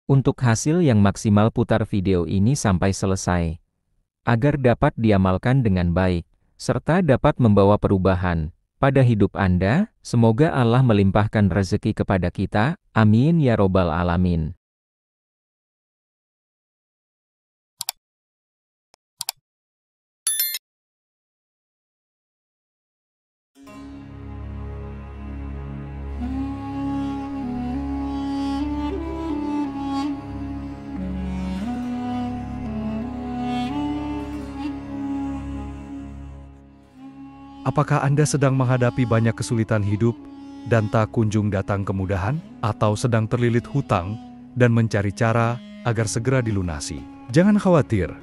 Untuk hasil yang maksimal, putar video ini sampai selesai, agar dapat diamalkan dengan baik, serta dapat membawa perubahan pada hidup Anda. Semoga Allah melimpahkan rezeki kepada kita, amin ya robbal alamin. Apakah Anda sedang menghadapi banyak kesulitan hidup dan tak kunjung datang kemudahan? Atau sedang terlilit hutang dan mencari cara agar segera dilunasi? Jangan khawatir,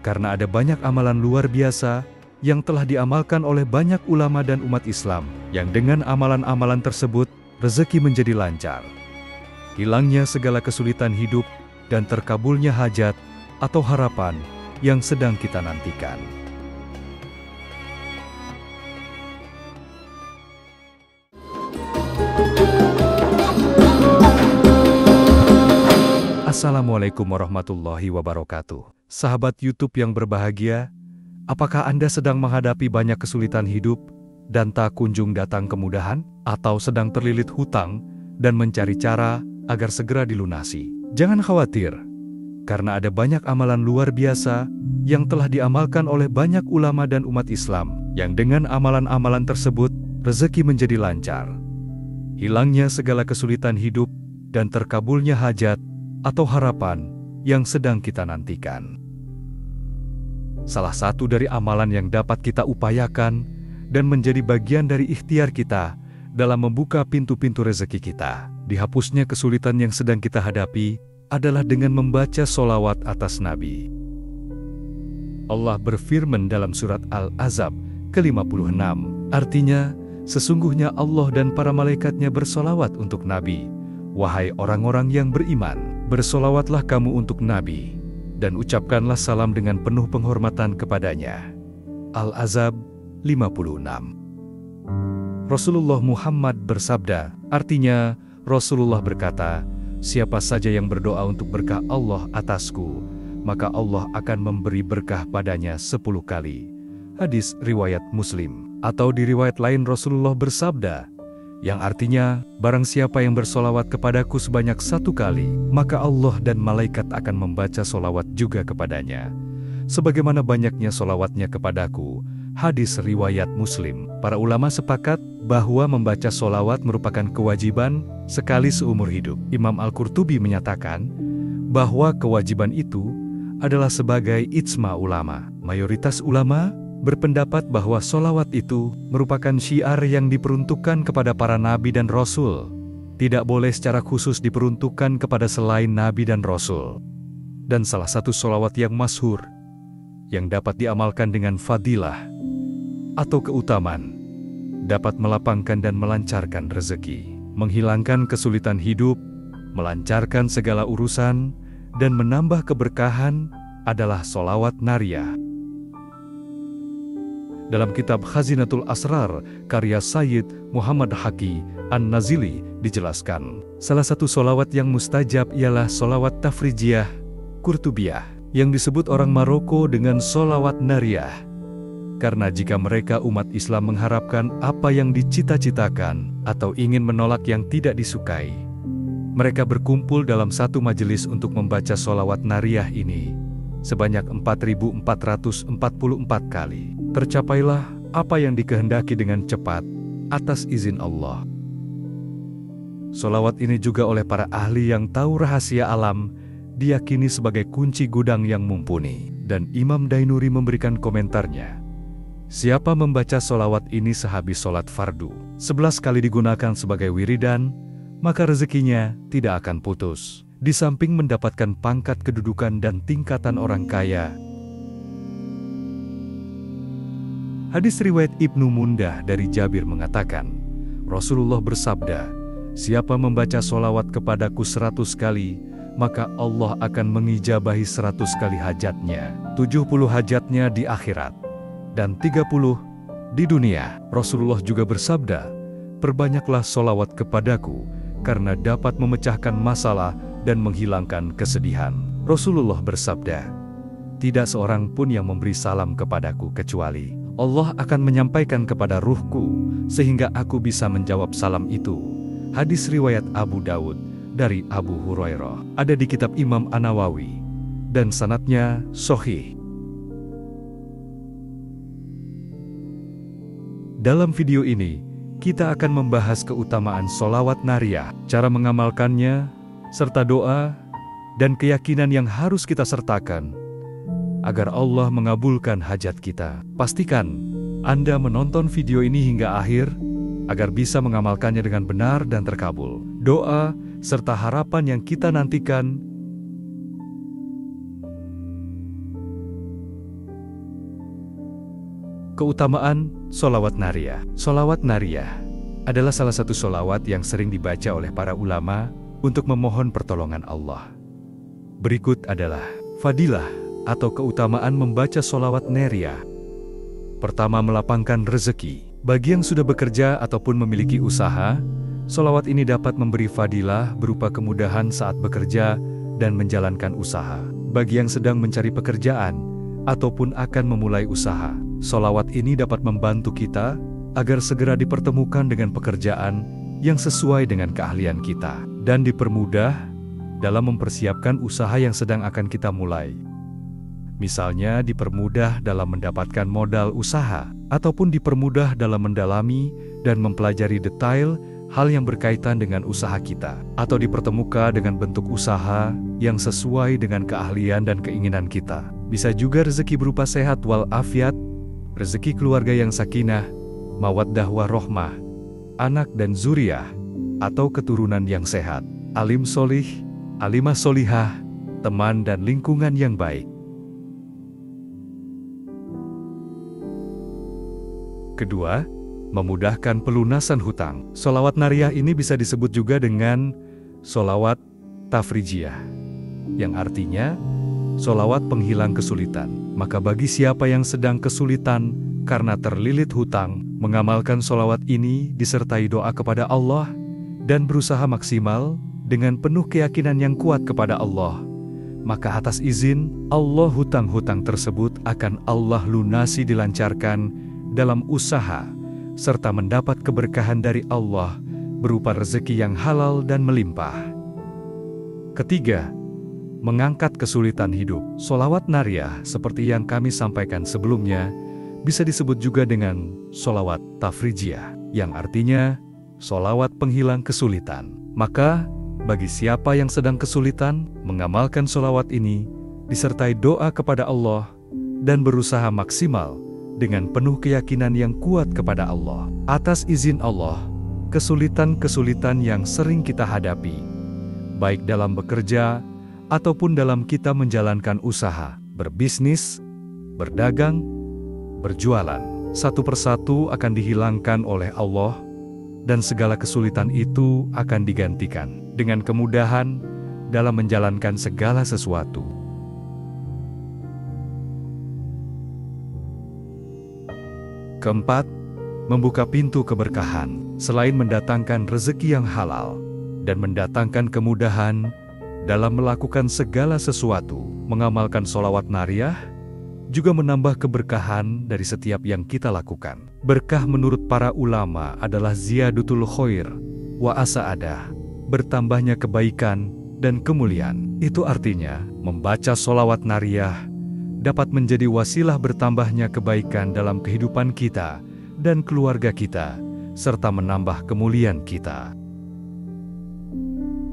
karena ada banyak amalan luar biasa yang telah diamalkan oleh banyak ulama dan umat Islam, yang dengan amalan-amalan tersebut, rezeki menjadi lancar. Hilangnya segala kesulitan hidup dan terkabulnya hajat atau harapan yang sedang kita nantikan. Assalamualaikum warahmatullahi wabarakatuh. Sahabat YouTube yang berbahagia, apakah Anda sedang menghadapi banyak kesulitan hidup dan tak kunjung datang kemudahan? Atau sedang terlilit hutang dan mencari cara agar segera dilunasi? Jangan khawatir, karena ada banyak amalan luar biasa yang telah diamalkan oleh banyak ulama dan umat Islam, yang dengan amalan-amalan tersebut, rezeki menjadi lancar. Hilangnya segala kesulitan hidup dan terkabulnya hajat atau harapan yang sedang kita nantikan. Salah satu dari amalan yang dapat kita upayakan dan menjadi bagian dari ikhtiar kita dalam membuka pintu-pintu rezeki kita, dihapusnya kesulitan yang sedang kita hadapi, adalah dengan membaca sholawat atas Nabi. Allah berfirman dalam surat Al-Ahzab ke-56, artinya, sesungguhnya Allah dan para malaikatnya bersolawat untuk Nabi. Wahai orang-orang yang beriman, bersolawatlah kamu untuk Nabi, dan ucapkanlah salam dengan penuh penghormatan kepadanya. Al-Ahzab 56. Rasulullah Muhammad bersabda, artinya, Rasulullah berkata, siapa saja yang berdoa untuk berkah Allah atasku, maka Allah akan memberi berkah padanya 10 kali. Hadis riwayat Muslim. Atau di riwayat lain Rasulullah bersabda, yang artinya, barang siapa yang bersolawat kepadaku sebanyak 1 kali, maka Allah dan malaikat akan membaca solawat juga kepadanya, sebagaimana banyaknya solawatnya kepadaku. Hadis riwayat Muslim. Para ulama sepakat bahwa membaca solawat merupakan kewajiban sekali seumur hidup. Imam Al-Qurtubi menyatakan bahwa kewajiban itu adalah sebagai ijma ulama. Mayoritas ulama berpendapat bahwa solawat itu merupakan syiar yang diperuntukkan kepada para nabi dan rasul. Tidak boleh secara khusus diperuntukkan kepada selain nabi dan rasul. Dan salah satu solawat yang masyhur, yang dapat diamalkan dengan fadilah atau keutamaan, dapat melapangkan dan melancarkan rezeki, menghilangkan kesulitan hidup, melancarkan segala urusan, dan menambah keberkahan adalah solawat nariyah. Dalam kitab Khazinatul Asrar, karya Sayyid Muhammad Haqi An-Nazili, dijelaskan, salah satu solawat yang mustajab ialah solawat tafrijiyah Qurtubiyah, yang disebut orang Maroko dengan solawat nariyah. Karena jika mereka umat Islam mengharapkan apa yang dicita-citakan, atau ingin menolak yang tidak disukai, mereka berkumpul dalam satu majelis untuk membaca solawat nariyah ini, sebanyak 4.444 kali. Tercapailah apa yang dikehendaki dengan cepat, atas izin Allah. Solawat ini juga oleh para ahli yang tahu rahasia alam, diyakini sebagai kunci gudang yang mumpuni. Dan Imam Dainuri memberikan komentarnya. Siapa membaca solawat ini sehabis sholat fardu, 11 kali digunakan sebagai wiridan, maka rezekinya tidak akan putus. Di samping mendapatkan pangkat kedudukan dan tingkatan orang kaya. Hadis riwayat Ibnu Mundah dari Jabir mengatakan, Rasulullah bersabda, siapa membaca solawat kepadaku 100 kali, maka Allah akan mengijabahi 100 kali hajatnya, 70 hajatnya di akhirat, dan 30 di dunia. Rasulullah juga bersabda, perbanyaklah solawat kepadaku, karena dapat memecahkan masalah dan menghilangkan kesedihan. Rasulullah bersabda, "Tidak seorang pun yang memberi salam kepadaku kecuali Allah akan menyampaikan kepada ruhku sehingga aku bisa menjawab salam itu." Hadis riwayat Abu Daud dari Abu Hurairah, ada di kitab Imam An-Nawawi, dan sanadnya sahih. Dalam video ini, kita akan membahas keutamaan sholawat nariyah, cara mengamalkannya, serta doa dan keyakinan yang harus kita sertakan agar Allah mengabulkan hajat kita. Pastikan Anda menonton video ini hingga akhir agar bisa mengamalkannya dengan benar dan terkabul. Doa serta harapan yang kita nantikan. Keutamaan sholawat nariyah. Sholawat nariyah adalah salah satu sholawat yang sering dibaca oleh para ulama untuk memohon pertolongan Allah. Berikut adalah fadilah atau keutamaan membaca sholawat nariyah. Pertama, melapangkan rezeki. Bagi yang sudah bekerja ataupun memiliki usaha, sholawat ini dapat memberi fadilah berupa kemudahan saat bekerja dan menjalankan usaha. Bagi yang sedang mencari pekerjaan ataupun akan memulai usaha, sholawat ini dapat membantu kita agar segera dipertemukan dengan pekerjaan yang sesuai dengan keahlian kita dan dipermudah dalam mempersiapkan usaha yang sedang akan kita mulai. Misalnya dipermudah dalam mendapatkan modal usaha, ataupun dipermudah dalam mendalami dan mempelajari detail hal yang berkaitan dengan usaha kita, atau dipertemukan dengan bentuk usaha yang sesuai dengan keahlian dan keinginan kita. Bisa juga rezeki berupa sehat walafiat, rezeki keluarga yang sakinah, mawaddah warohmah, anak dan zuriyah, atau keturunan yang sehat, alim solih, alimah solihah, teman dan lingkungan yang baik. Kedua, memudahkan pelunasan hutang. Sholawat nariyah ini bisa disebut juga dengan sholawat tafrijiyah, yang artinya sholawat penghilang kesulitan. Maka bagi siapa yang sedang kesulitan karena terlilit hutang, mengamalkan sholawat ini disertai doa kepada Allah dan berusaha maksimal dengan penuh keyakinan yang kuat kepada Allah, maka atas izin Allah hutang-hutang tersebut akan Allah lunasi, dilancarkan dalam usaha, serta mendapat keberkahan dari Allah berupa rezeki yang halal dan melimpah. Ketiga, mengangkat kesulitan hidup. Sholawat nariyah seperti yang kami sampaikan sebelumnya bisa disebut juga dengan sholawat tafrijiyah, yang artinya sholawat penghilang kesulitan. Maka bagi siapa yang sedang kesulitan, mengamalkan sholawat ini disertai doa kepada Allah dan berusaha maksimal dengan penuh keyakinan yang kuat kepada Allah. Atas izin Allah, kesulitan-kesulitan yang sering kita hadapi, baik dalam bekerja ataupun dalam kita menjalankan usaha, berbisnis, berdagang, berjualan, satu persatu akan dihilangkan oleh Allah dan segala kesulitan itu akan digantikan dengan kemudahan dalam menjalankan segala sesuatu. Keempat, membuka pintu keberkahan. Selain mendatangkan rezeki yang halal dan mendatangkan kemudahan dalam melakukan segala sesuatu, mengamalkan sholawat nariyah juga menambah keberkahan dari setiap yang kita lakukan. Berkah menurut para ulama adalah ziyadutul khair wa asa'adah, bertambahnya kebaikan dan kemuliaan. Itu artinya, membaca sholawat nariyah dapat menjadi wasilah bertambahnya kebaikan dalam kehidupan kita dan keluarga kita, serta menambah kemuliaan kita.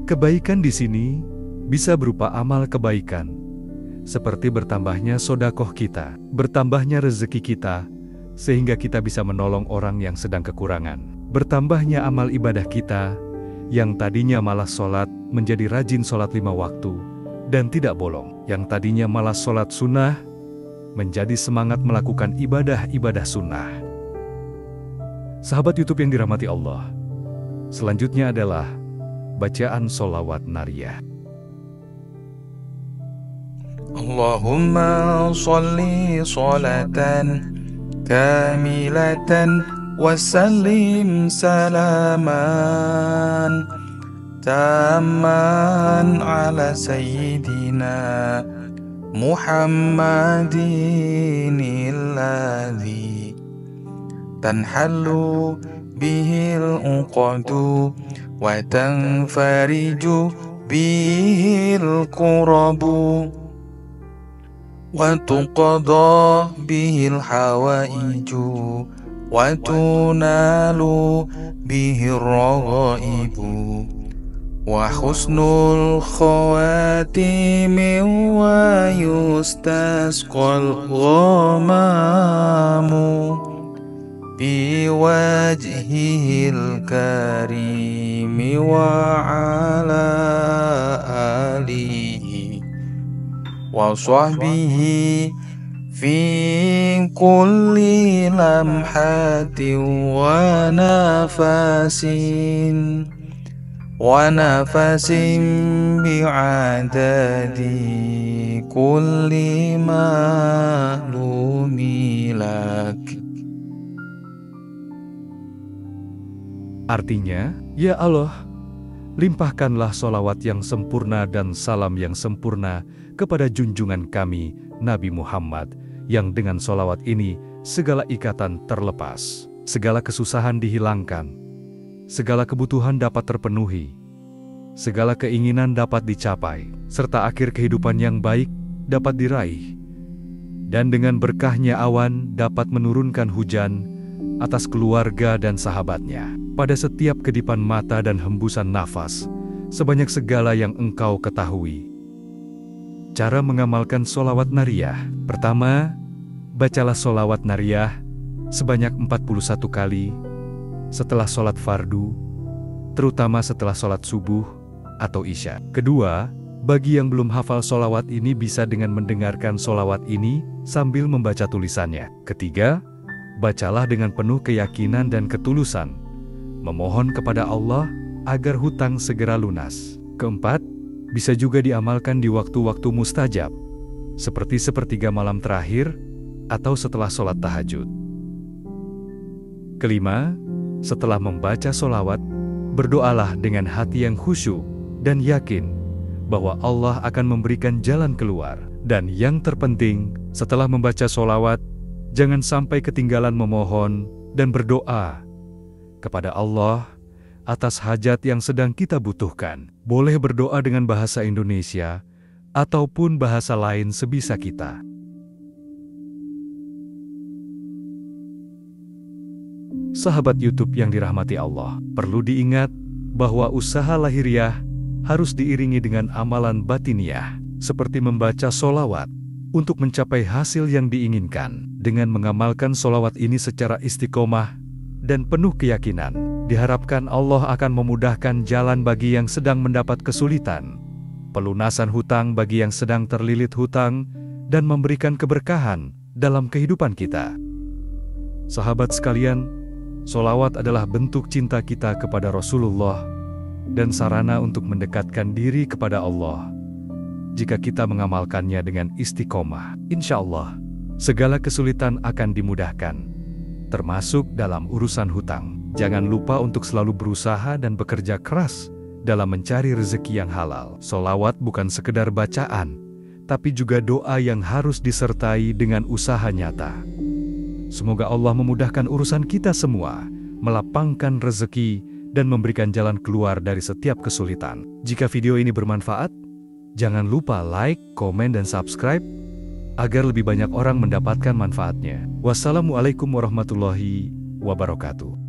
Kebaikan di sini bisa berupa amal kebaikan, seperti bertambahnya sedekah kita, bertambahnya rezeki kita, sehingga kita bisa menolong orang yang sedang kekurangan, bertambahnya amal ibadah kita, yang tadinya malas sholat menjadi rajin sholat 5 waktu, dan tidak bolong, yang tadinya malas sholat sunnah, menjadi semangat melakukan ibadah-ibadah sunnah. Sahabat YouTube yang dirahmati Allah, selanjutnya adalah bacaan sholawat nariyah. Allahumma sholli sholatan kamilatan wa sallim salaman تاما على سيدنا محمد الذي تنحل به العقد وتنفرج به الكرب وتقضى به الحوائج وتنال به الرغائب وحسن الخواتيم ويستسقى الغمام بوجهه الكريم وعلى آله وصحبه في كل لمحة ونفس بعدد كل معلوم لك. Artinya, ya Allah, limpahkanlah sholawat yang sempurna dan salam yang sempurna kepada junjungan kami, Nabi Muhammad, yang dengan sholawat ini segala ikatan terlepas, segala kesusahan dihilangkan, segala kebutuhan dapat terpenuhi, segala keinginan dapat dicapai, serta akhir kehidupan yang baik dapat diraih. Dan dengan berkahnya awan dapat menurunkan hujan atas keluarga dan sahabatnya, pada setiap kedipan mata dan hembusan nafas, sebanyak segala yang engkau ketahui. Cara mengamalkan sholawat nariyah. Pertama, bacalah sholawat nariyah sebanyak 41 kali setelah sholat fardu, terutama setelah sholat subuh atau isya. Kedua, bagi yang belum hafal sholawat ini bisa dengan mendengarkan sholawat ini sambil membaca tulisannya. Ketiga, bacalah dengan penuh keyakinan dan ketulusan, memohon kepada Allah agar hutang segera lunas. Keempat, bisa juga diamalkan di waktu-waktu mustajab, seperti sepertiga malam terakhir atau setelah sholat tahajud. Kelima, setelah membaca sholawat, berdoalah dengan hati yang khusyuk dan yakin bahwa Allah akan memberikan jalan keluar. Dan yang terpenting, setelah membaca sholawat, jangan sampai ketinggalan memohon dan berdoa kepada Allah atas hajat yang sedang kita butuhkan. Boleh berdoa dengan bahasa Indonesia ataupun bahasa lain sebisa kita. Sahabat YouTube yang dirahmati Allah, perlu diingat bahwa usaha lahiriah harus diiringi dengan amalan batiniah, seperti membaca sholawat untuk mencapai hasil yang diinginkan. Dengan mengamalkan sholawat ini secara istiqomah dan penuh keyakinan, diharapkan Allah akan memudahkan jalan bagi yang sedang mendapat kesulitan, pelunasan hutang bagi yang sedang terlilit hutang, dan memberikan keberkahan dalam kehidupan kita. Sahabat sekalian, sholawat adalah bentuk cinta kita kepada Rasulullah dan sarana untuk mendekatkan diri kepada Allah. Jika kita mengamalkannya dengan istiqomah, insya Allah, segala kesulitan akan dimudahkan, termasuk dalam urusan hutang. Jangan lupa untuk selalu berusaha dan bekerja keras dalam mencari rezeki yang halal. Sholawat bukan sekedar bacaan, tapi juga doa yang harus disertai dengan usaha nyata. Semoga Allah memudahkan urusan kita semua, melapangkan rezeki, dan memberikan jalan keluar dari setiap kesulitan. Jika video ini bermanfaat, jangan lupa like, komen, dan subscribe agar lebih banyak orang mendapatkan manfaatnya. Wassalamualaikum warahmatullahi wabarakatuh.